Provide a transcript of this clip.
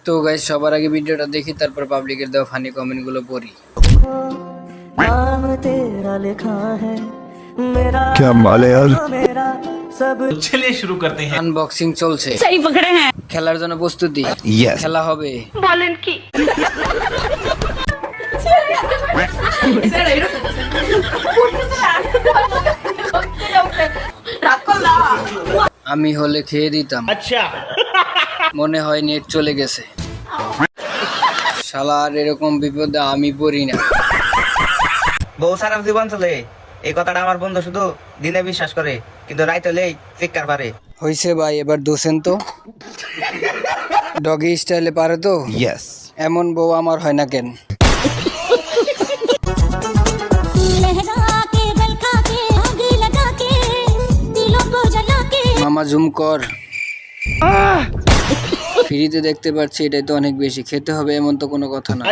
তো গাইস সবার আগে ভিডিওটা দেখি তারপর পাবলিকের দেওয়া ফানি কমেন্ট গুলো পড়ি। नाम तेरा लिखा है मेरा क्या माल है यार। चलिए शुरू करते हैं। আনবক্সিং চলছে, सही पकड़े हैं। খেলার জন্য প্রস্তুতি। Yes. খেলা হবে। बोलन की আমি হলে খেয়ে দিতাম। আচ্ছা মনে হয় নেট চলে গেছে। শালার এরকম বিপদে আমি পড়ি না। বউ সারা জীবন চলে, এই কথাটা আমার বন্ধু শুধু দিনে বিশ্বাস করে, কিন্তু রাইত হলেই চিৎকার পারে। হইছে ভাই, এবার দোষেন তো। ডগি স্টাইলে পারে তো। Yes. এমন বউ আমার হয় না কেন? মামা জুম কর। ফ্রিতে দেখতে পাচ্ছি, এটাই তো অনেক বেশি। খেতে হবে এমন তো কোনো কথা না।